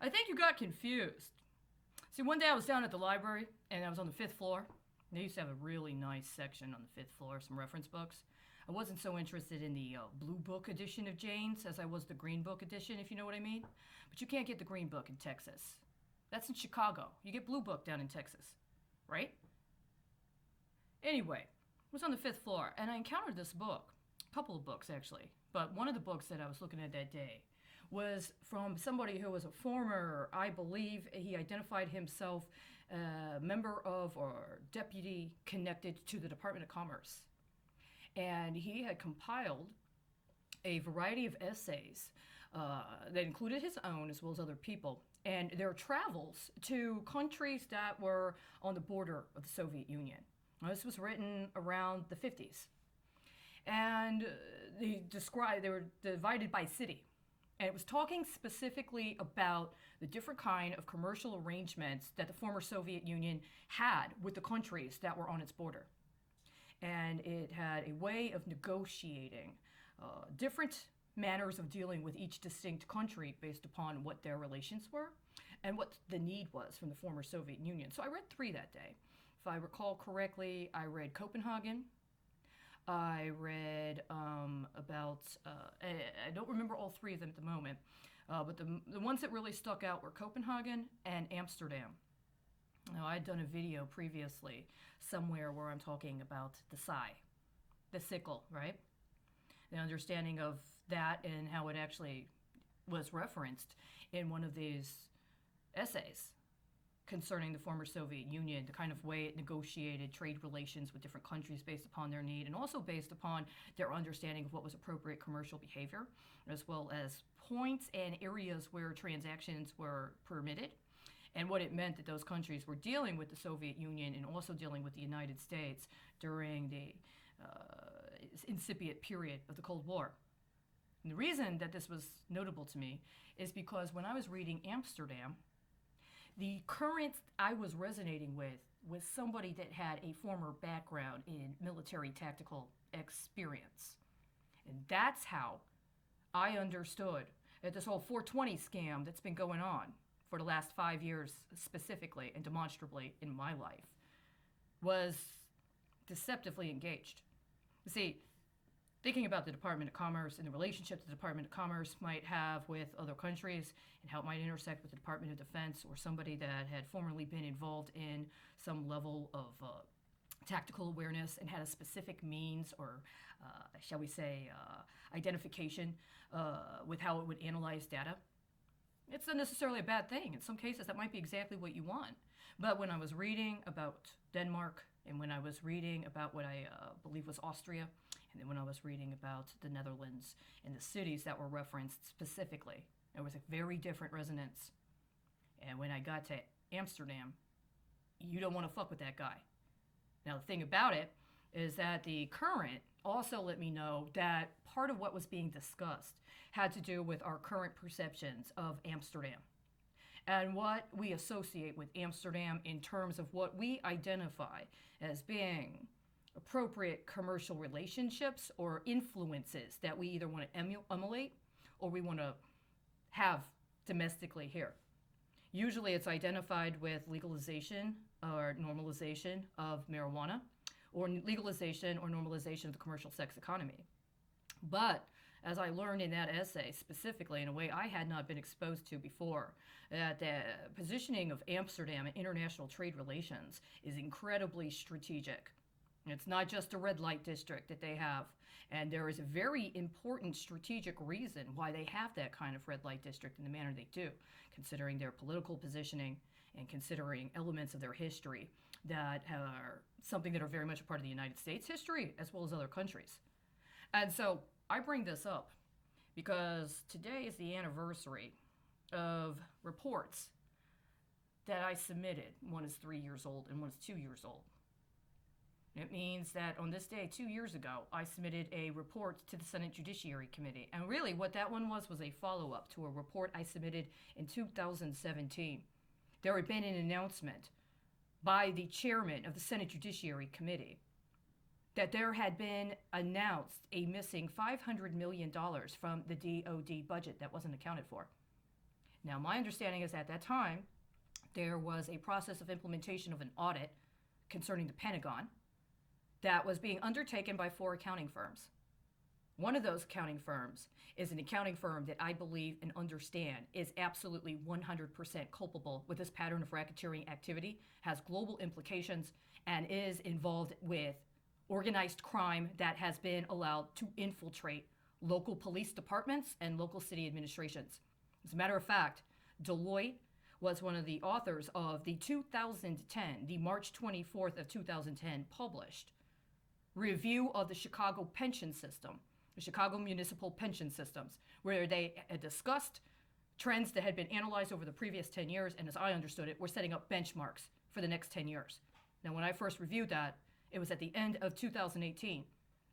I think you got confused. See, one day I was down at the library and I was on the fifth floor. They used to have a really nice section on the fifth floor, some reference books. I wasn't so interested in the blue book edition of Jane's as I was the green book edition, if you know what I mean. But you can't get the green book in Texas. That's in Chicago. You get blue book down in Texas, right? Anyway, I was on the fifth floor and I encountered this book, a couple of books actually, but one of the books that I was looking at that day was from somebody who was a former, I believe he identified himself member of or deputy connected to the Department of Commerce. And he had compiled a variety of essays that included his own as well as other people and their travels to countries that were on the border of the Soviet Union. Now, this was written around the 50s. And they were divided by city. And it was talking specifically about the different kind of commercial arrangements that the former Soviet Union had with the countries that were on its border. And it had a way of negotiating different manners of dealing with each distinct country based upon what their relations were and what the need was from the former Soviet Union. So I read three that day. If I recall correctly, I read Copenhagen. I read about, I don't remember all three of them at the moment, but the ones that really stuck out were Copenhagen and Amsterdam. Now, I'd done a video previously somewhere where I'm talking about the sigh, the sickle, right? The understanding of that and how it actually was referenced in one of these essays concerning the former Soviet Union, the kind of way it negotiated trade relations with different countries based upon their need and also based upon their understanding of what was appropriate commercial behavior, as well as points and areas where transactions were permitted, and what it meant that those countries were dealing with the Soviet Union and also dealing with the United States during the incipient period of the Cold War. And the reason that this was notable to me is because when I was reading Amsterdam, the current I was resonating with was somebody that had a former background in military tactical experience. And that's how I understood that this whole 420 scam that's been going on for the last 5 years specifically and demonstrably in my life was deceptively engaged. You see, thinking about the Department of Commerce and the relationship the Department of Commerce might have with other countries and how it might intersect with the Department of Defense or somebody that had formerly been involved in some level of tactical awareness and had a specific means or, shall we say, identification with how it would analyze data. It's not necessarily a bad thing. In some cases, that might be exactly what you want. But when I was reading about Denmark and when I was reading about what I believe was Austria, and then when I was reading about the Netherlands and the cities that were referenced specifically, there was a very different resonance. And when I got to Amsterdam, you don't want to fuck with that guy. Now, the thing about it is that the current also let me know that part of what was being discussed had to do with our current perceptions of Amsterdam and what we associate with Amsterdam in terms of what we identify as being appropriate commercial relationships or influences that we either want to emulate or we want to have domestically here. Usually it's identified with legalization or normalization of marijuana or legalization or normalization of the commercial sex economy. But as I learned in that essay, specifically in a way I had not been exposed to before, that the positioning of Amsterdam in international trade relations is incredibly strategic. It's not just a red light district that they have, and there is a very important strategic reason why they have that kind of red light district in the manner they do, considering their political positioning and considering elements of their history that are something that are very much a part of the United States history as well as other countries. And so I bring this up because today is the anniversary of reports that I submitted. One is 3 years old and one is 2 years old. It means that on this day, 2 years ago, I submitted a report to the Senate Judiciary Committee. And really what that one was a follow-up to a report I submitted in 2017. There had been an announcement by the chairman of the Senate Judiciary Committee that there had been announced a missing $500 million from the DOD budget that wasn't accounted for. Now, my understanding is at that time, there was a process of implementation of an audit concerning the Pentagon that was being undertaken by 4 accounting firms. One of those accounting firms is an accounting firm that I believe and understand is absolutely 100% culpable with this pattern of racketeering activity, has global implications, and is involved with organized crime that has been allowed to infiltrate local police departments and local city administrations. As a matter of fact, Deloitte was one of the authors of the 2010, the March 24th of 2010 published review of the Chicago pension system, the Chicago municipal pension systems, where they had discussed trends that had been analyzed over the previous 10 years, and as I understood it, were setting up benchmarks for the next 10 years. Now, when I first reviewed that, it was at the end of 2018.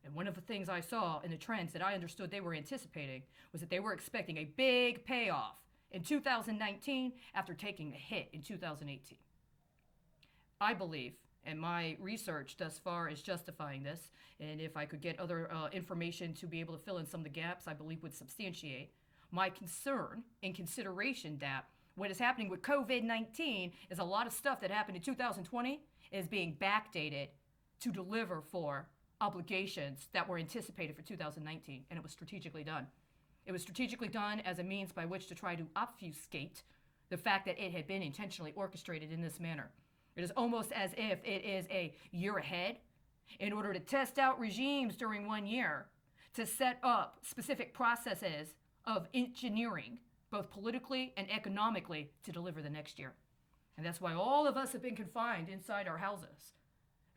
And one of the things I saw in the trends that I understood they were anticipating was that they were expecting a big payoff in 2019 after taking a hit in 2018. I believe, and my research thus far is justifying this, and if I could get other information to be able to fill in some of the gaps, I believe would substantiate my concern in consideration that what is happening with COVID-19 is a lot of stuff that happened in 2020 is being backdated to deliver for obligations that were anticipated for 2019, and it was strategically done. It was strategically done as a means by which to try to obfuscate the fact that it had been intentionally orchestrated in this manner. It is almost as if it is a year ahead in order to test out regimes during 1 year to set up specific processes of engineering, both politically and economically, to deliver the next year. And that's why all of us have been confined inside our houses.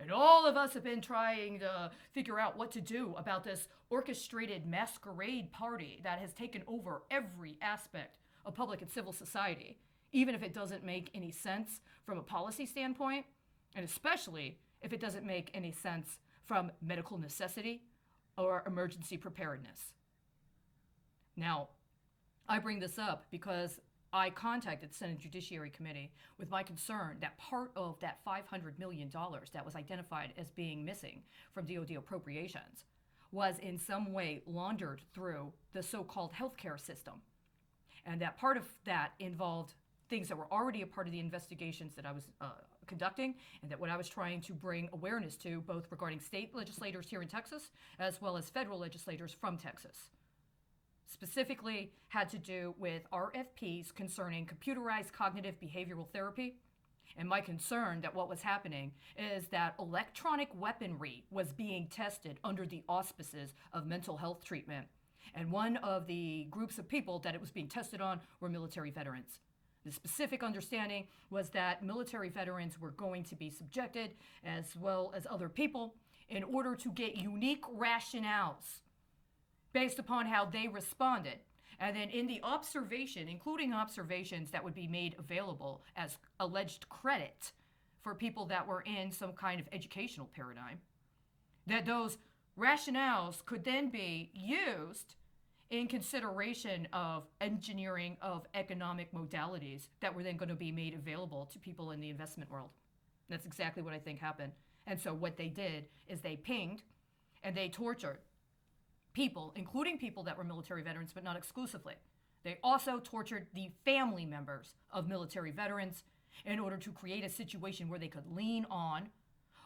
And all of us have been trying to figure out what to do about this orchestrated masquerade party that has taken over every aspect of public and civil society, even if it doesn't make any sense from a policy standpoint, and especially if it doesn't make any sense from medical necessity or emergency preparedness. Now, I bring this up because I contacted the Senate Judiciary Committee with my concern that part of that $500 million that was identified as being missing from DoD appropriations was in some way laundered through the so-called healthcare system. And that part of that involved things that were already a part of the investigations that I was conducting, and that what I was trying to bring awareness to, both regarding state legislators here in Texas, as well as federal legislators from Texas. Specifically had to do with RFPs concerning computerized cognitive behavioral therapy. And my concern that what was happening is that electronic weaponry was being tested under the auspices of mental health treatment. And one of the groups of people that it was being tested on were military veterans. The specific understanding was that military veterans were going to be subjected, as well as other people, in order to get unique rationales based upon how they responded. And then in the observation, including observations that would be made available as alleged credit for people that were in some kind of educational paradigm, that those rationales could then be used in consideration of engineering of economic modalities that were then going to be made available to people in the investment world. That's exactly what I think happened. And so what they did is they pinged and they tortured people, including people that were military veterans, but not exclusively. They also tortured the family members of military veterans in order to create a situation where they could lean on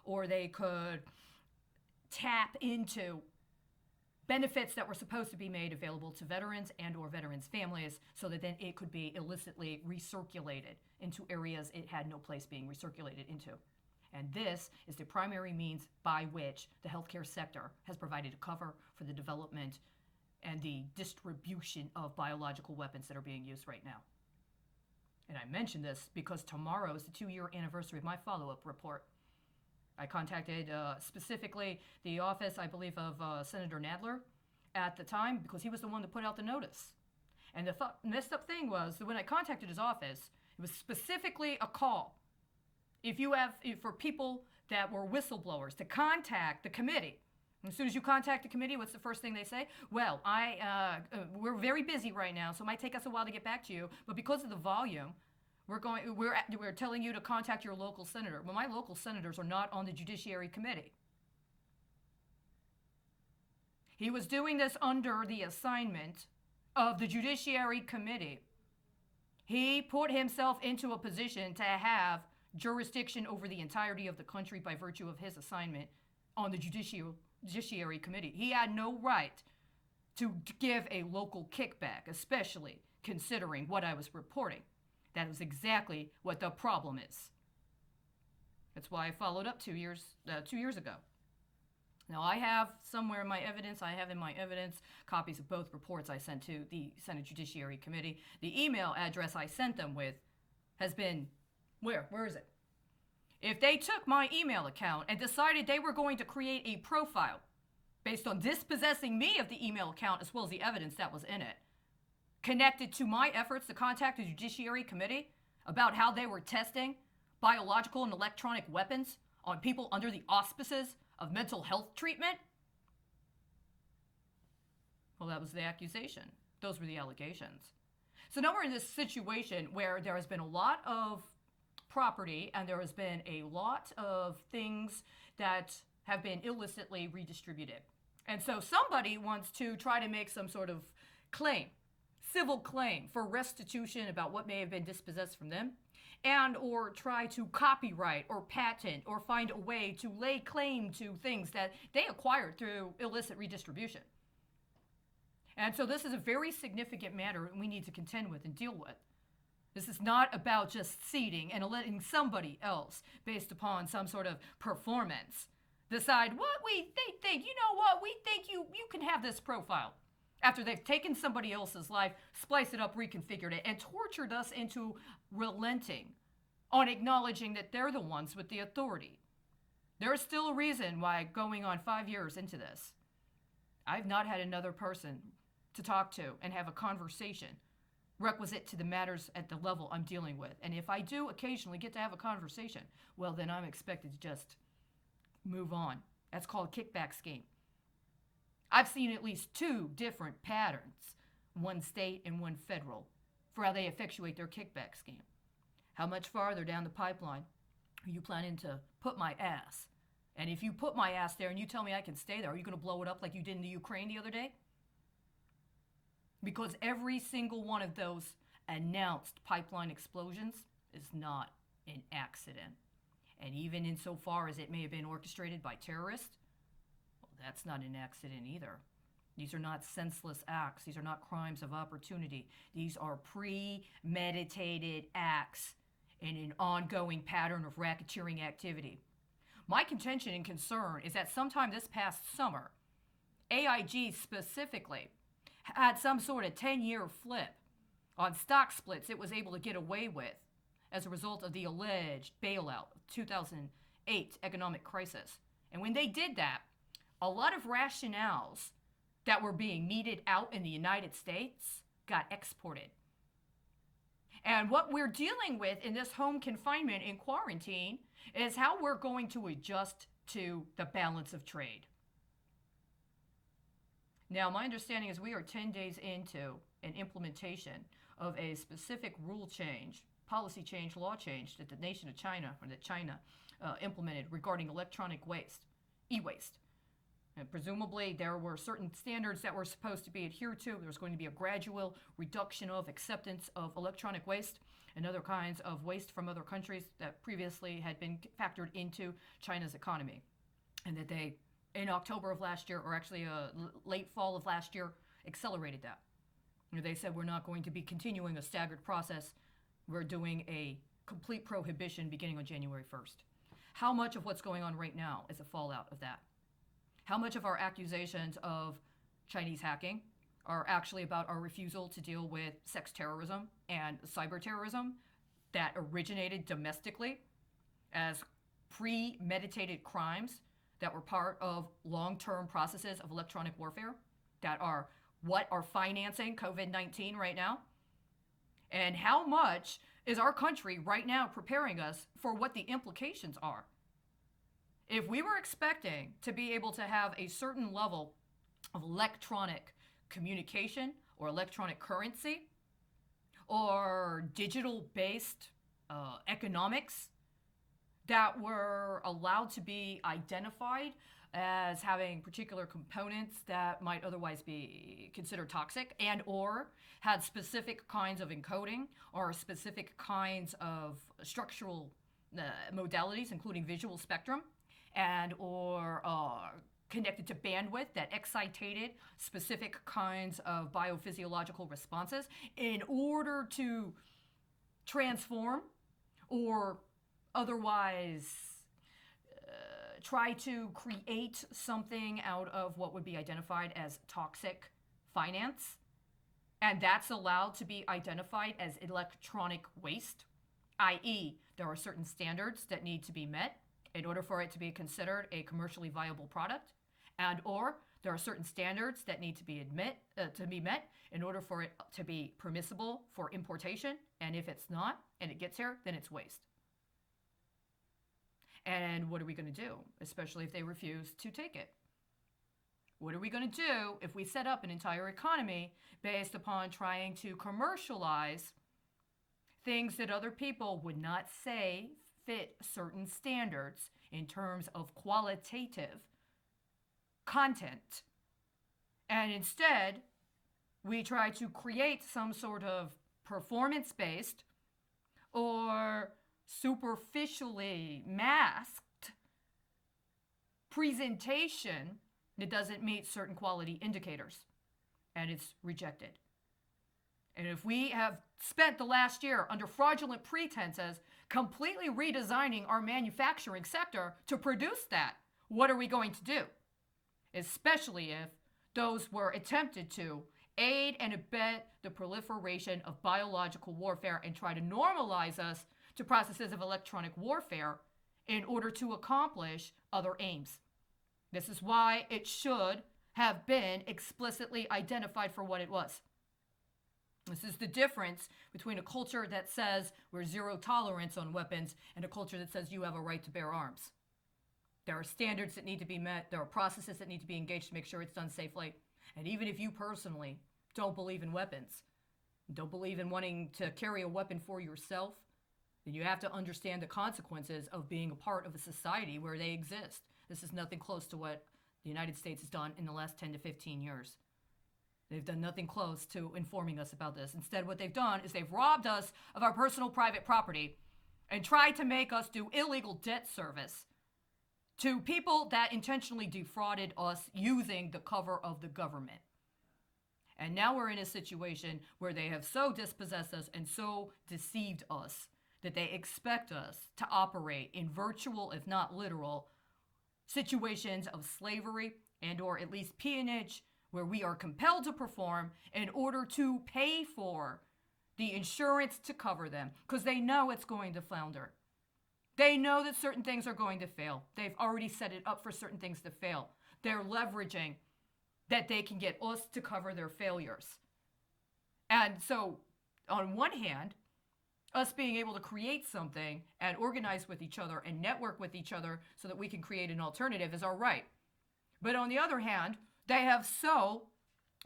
or they could tap into benefits that were supposed to be made available to veterans and or veterans' families, so that then it could be illicitly recirculated into areas it had no place being recirculated into. And this is the primary means by which the healthcare sector has provided a cover for the development and the distribution of biological weapons that are being used right now. And I mention this because tomorrow is the 2-year anniversary of my follow-up report. I contacted specifically the office, I believe, of Senator Nadler at the time, because he was the one that put out the notice. And the messed up thing was that when I contacted his office, it was specifically a call. For people that were whistleblowers to contact the committee. And as soon as you contact the committee, what's the first thing they say? Well, we're very busy right now, so it might take us a while to get back to you. But because of the volume, we're telling you to contact your local senator. Well, my local senators are not on the Judiciary Committee. He was doing this under the assignment of the Judiciary Committee. He put himself into a position to have jurisdiction over the entirety of the country by virtue of his assignment on the Judiciary Committee. He had no right to give a local kickback, especially considering what I was reporting. That is exactly what the problem is. That's why I followed up 2 years ago. Now, I have somewhere in my evidence, copies of both reports I sent to the Senate Judiciary Committee. The email address I sent them with has been, where is it? If they took my email account and decided they were going to create a profile based on dispossessing me of the email account as well as the evidence that was in it, connected to my efforts to contact the Judiciary Committee about how they were testing biological and electronic weapons on people under the auspices of mental health treatment? Well, that was the accusation. Those were the allegations. So now we're in this situation where there has been a lot of property and there has been a lot of things that have been illicitly redistributed. And so somebody wants to try to make some sort of claim, civil claim for restitution about what may have been dispossessed from them, and or try to copyright or patent or find a way to lay claim to things that they acquired through illicit redistribution. And so this is a very significant matter we need to contend with and deal with. This is not about just ceding and letting somebody else, based upon some sort of performance, decide what they think. You know what? We think you can have this profile. After they've taken somebody else's life, spliced it up, reconfigured it, and tortured us into relenting on acknowledging that they're the ones with the authority. There's still a reason why, going on 5 years into this, I've not had another person to talk to and have a conversation requisite to the matters at the level I'm dealing with. And if I do occasionally get to have a conversation, well, then I'm expected to just move on. That's called a kickback scheme. I've seen at least 2 different patterns, one state and one federal, for how they effectuate their kickback scheme. How much farther down the pipeline are you planning to put my ass? And if you put my ass there and you tell me I can stay there, are you going to blow it up like you did in the Ukraine the other day? Because every single one of those announced pipeline explosions is not an accident. And even insofar as it may have been orchestrated by terrorists, well, that's not an accident either. These are not senseless acts. These are not crimes of opportunity. These are premeditated acts in an ongoing pattern of racketeering activity. My contention and concern is that sometime this past summer, AIG specifically had some sort of 10-year flip on stock splits it was able to get away with as a result of the alleged bailout of 2008 economic crisis. And when they did that, a lot of rationales that were being meted out in the United States got exported. And what we're dealing with in this home confinement and quarantine is how we're going to adjust to the balance of trade. Now, my understanding is we are 10 days into an implementation of a specific rule change, policy change, law change that the nation of China, or that China implemented regarding electronic waste, e-waste. And presumably there were certain standards that were supposed to be adhered to. There was going to be a gradual reduction of acceptance of electronic waste and other kinds of waste from other countries that previously had been factored into China's economy. And that they, in October of last year, or actually late fall of last year, accelerated that. You know, they said we're not going to be continuing a staggered process. We're doing a complete prohibition beginning on January 1st. How much of what's going on right now is a fallout of that? How much of our accusations of Chinese hacking are actually about our refusal to deal with sex terrorism and cyber terrorism that originated domestically as premeditated crimes that were part of long-term processes of electronic warfare that are what are financing COVID-19 right now? And how much is our country right now preparing us for what the implications are? If we were expecting to be able to have a certain level of electronic communication or electronic currency or digital-based economics that were allowed to be identified as having particular components that might otherwise be considered toxic and or had specific kinds of encoding or specific kinds of structural modalities, including visual spectrum, and or connected to bandwidth that excitated specific kinds of biophysiological responses in order to transform or otherwise try to create something out of what would be identified as toxic finance. And that's allowed to be identified as electronic waste, i.e., there are certain standards that need to be met in order for it to be considered a commercially viable product, and or there are certain standards that need to be met in order for it to be permissible for importation. And if it's not, and it gets here, then it's waste. And what are we going to do, especially if they refuse to take it? What are we going to do if we set up an entire economy based upon trying to commercialize things that other people would not say fit certain standards in terms of qualitative content? And instead, we try to create some sort of performance-based or superficially masked presentation that doesn't meet certain quality indicators, and it's rejected. And if we have spent the last year under fraudulent pretenses completely redesigning our manufacturing sector to produce that, what are we going to do? Especially if those were attempted to aid and abet the proliferation of biological warfare and try to normalize us to processes of electronic warfare in order to accomplish other aims. This is why it should have been explicitly identified for what it was. This is the difference between a culture that says we're zero tolerance on weapons and a culture that says you have a right to bear arms. There are standards that need to be met. There are processes that need to be engaged to make sure it's done safely. And even if you personally don't believe in weapons, don't believe in wanting to carry a weapon for yourself, then you have to understand the consequences of being a part of a society where they exist. This is nothing close to what the United States has done in the last 10 to 15 years. They've done nothing close to informing us about this. Instead, what they've done is they've robbed us of our personal private property and tried to make us do illegal debt service to people that intentionally defrauded us using the cover of the government. And now we're in a situation where they have so dispossessed us and so deceived us that they expect us to operate in virtual, if not literal, situations of slavery and or at least peonage, where we are compelled to perform in order to pay for the insurance to cover them, because they know it's going to flounder. They know that certain things are going to fail. They've already set it up for certain things to fail. They're leveraging that they can get us to cover their failures. And so, on one hand, us being able to create something and organize with each other and network with each other so that we can create an alternative is our right. But on the other hand, they have so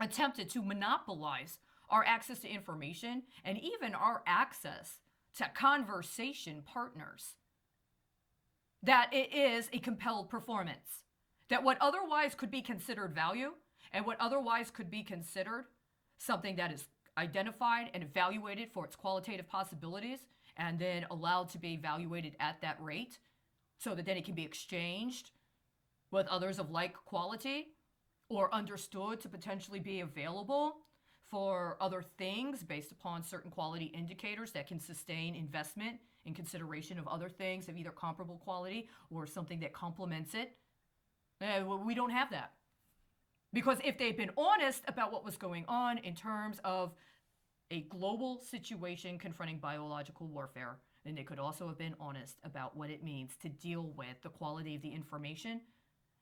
attempted to monopolize our access to information and even our access to conversation partners that it is a compelled performance. That what otherwise could be considered value and what otherwise could be considered something that is identified and evaluated for its qualitative possibilities and then allowed to be evaluated at that rate so that then it can be exchanged with others of like quality or understood to potentially be available for other things based upon certain quality indicators that can sustain investment in consideration of other things of either comparable quality or something that complements it. We don't have that. Because if they'd been honest about what was going on in terms of a global situation confronting biological warfare, then they could also have been honest about what it means to deal with the quality of the information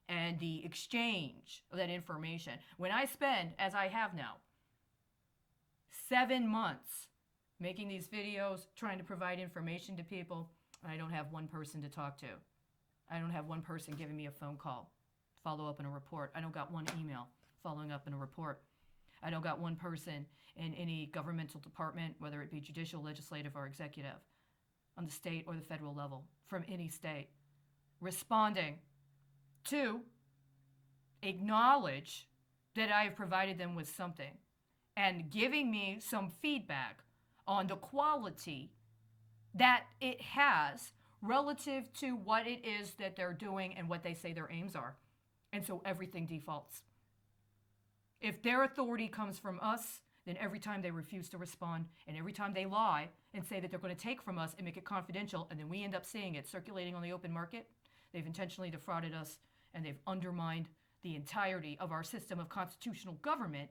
and the exchange of that information. When I spend, as I have now, 7 months making these videos, trying to provide information to people, I don't have one person to talk to. I don't have one person giving me a phone call, follow up in a report. I don't got one email following up in a report. I don't got one person in any governmental department, whether it be judicial, legislative, or executive, on the state or the federal level, from any state, responding to acknowledge that I have provided them with something and giving me some feedback on the quality that it has relative to what it is that they're doing and what they say their aims are. And so everything defaults. If their authority comes from us, then every time they refuse to respond and every time they lie and say that they're going to take from us and make it confidential, and then we end up seeing it circulating on the open market, they've intentionally defrauded us and they've undermined the entirety of our system of constitutional government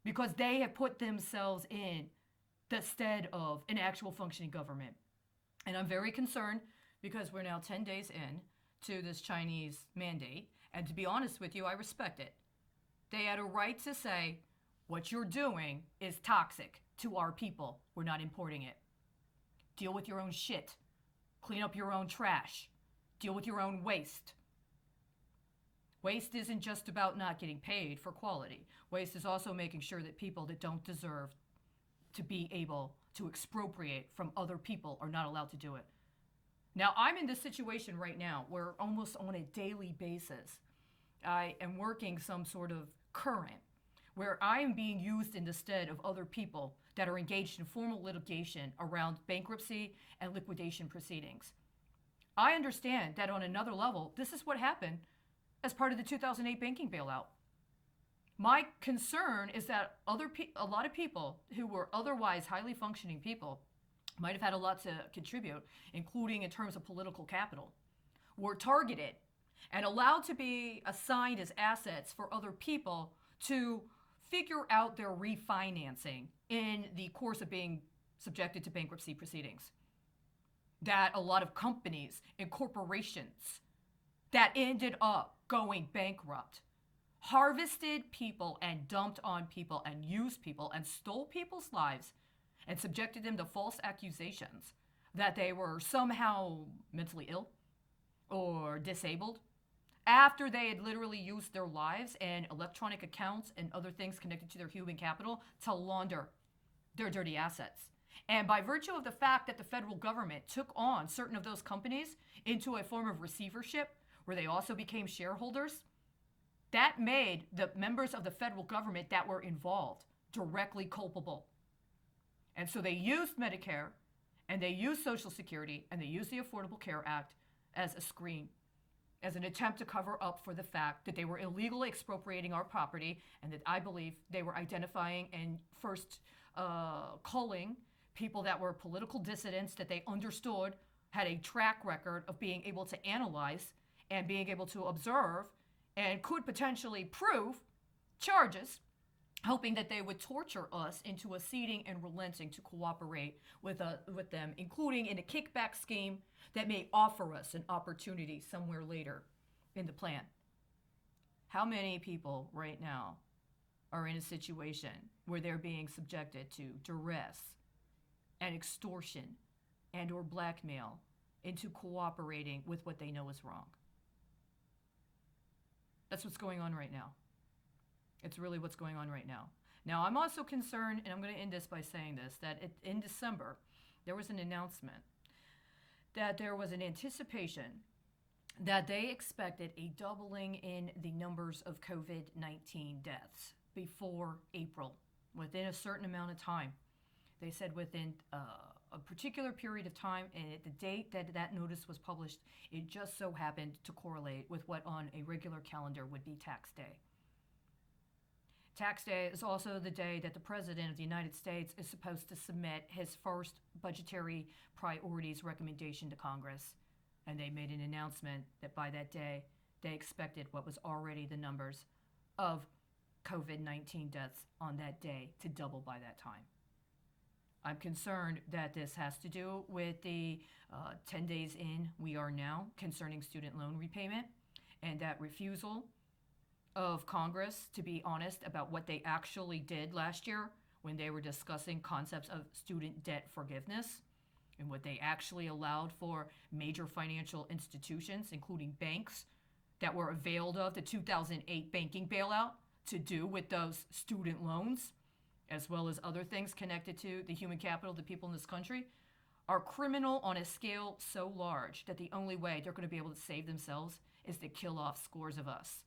because they have put themselves in the stead of an actual functioning government. And I'm very concerned because we're now 10 days in to this Chinese mandate. And to be honest with you, I respect it. They had a right to say, what you're doing is toxic to our people. We're not importing it. Deal with your own shit. Clean up your own trash. Deal with your own waste. Waste isn't just about not getting paid for quality. Waste is also making sure that people that don't deserve to be able to expropriate from other people are not allowed to do it. Now, I'm in this situation right now where almost on a daily basis, I am working some sort of current where I am being used in the stead of other people that are engaged in formal litigation around bankruptcy and liquidation proceedings. I understand that on another level, this is what happened as part of the 2008 banking bailout. My concern is that a lot of people who were otherwise highly functioning people might have had a lot to contribute, including in terms of political capital, were targeted and allowed to be assigned as assets for other people to figure out their refinancing in the course of being subjected to bankruptcy proceedings. That a lot of companies and corporations that ended up going bankrupt harvested people and dumped on people and used people and stole people's lives and subjected them to false accusations that they were somehow mentally ill or disabled after they had literally used their lives and electronic accounts and other things connected to their human capital to launder their dirty assets. And by virtue of the fact that the federal government took on certain of those companies into a form of receivership where they also became shareholders, that made the members of the federal government that were involved directly culpable. And so they used Medicare and they used Social Security and they used the Affordable Care Act as a screen, as an attempt to cover up for the fact that they were illegally expropriating our property and that I believe they were identifying and first culling people that were political dissidents that they understood had a track record of being able to analyze and being able to observe and could potentially prove charges, hoping that they would torture us into acceding and relenting to cooperate with them, including in a kickback scheme that may offer us an opportunity somewhere later in the plan. How many people right now are in a situation where they're being subjected to duress and extortion and or blackmail into cooperating with what they know is wrong? That's what's going on right now. It's really what's going on right now. Now, I'm also concerned, and I'm going to end this by saying this, that in December, there was an announcement that there was an anticipation that they expected a doubling in the numbers of COVID-19 deaths before April, within a certain amount of time. They said within a particular period of time, and at the date that that notice was published, it just so happened to correlate with what on a regular calendar would be tax day. Tax day is also the day that the President of the United States is supposed to submit his first budgetary priorities recommendation to Congress. And they made an announcement that by that day, they expected what was already the numbers of COVID-19 deaths on that day to double by that time. I'm concerned that this has to do with the 10 days in we are now concerning student loan repayment and that refusal of Congress to be honest about what they actually did last year when they were discussing concepts of student debt forgiveness and what they actually allowed for major financial institutions, including banks, that were availed of the 2008 banking bailout to do with those student loans, as well as other things connected to the human capital of the people in this country, are criminal on a scale so large that the only way they're going to be able to save themselves is to kill off scores of us.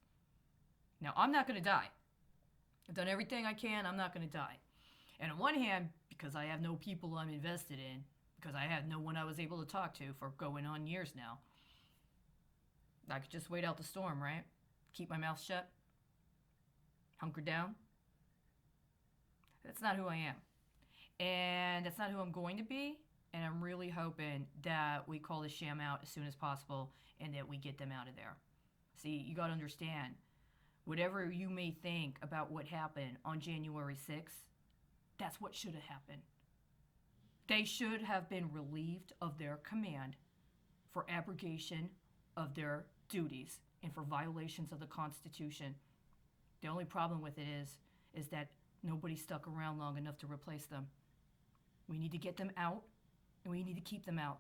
Now, I'm not going to die. I've done everything I can. I'm not going to die. And on one hand, because I have no people I'm invested in, because I had no one I was able to talk to for going on years now, I could just wait out the storm, right? Keep my mouth shut. Hunker down. That's not who I am. And that's not who I'm going to be. And I'm really hoping that we call this sham out as soon as possible and that we get them out of there. See, you got to understand, whatever you may think about what happened on January 6th, that's what should have happened. They should have been relieved of their command for abrogation of their duties and for violations of the Constitution. The only problem with it is that nobody stuck around long enough to replace them. We need to get them out, and we need to keep them out.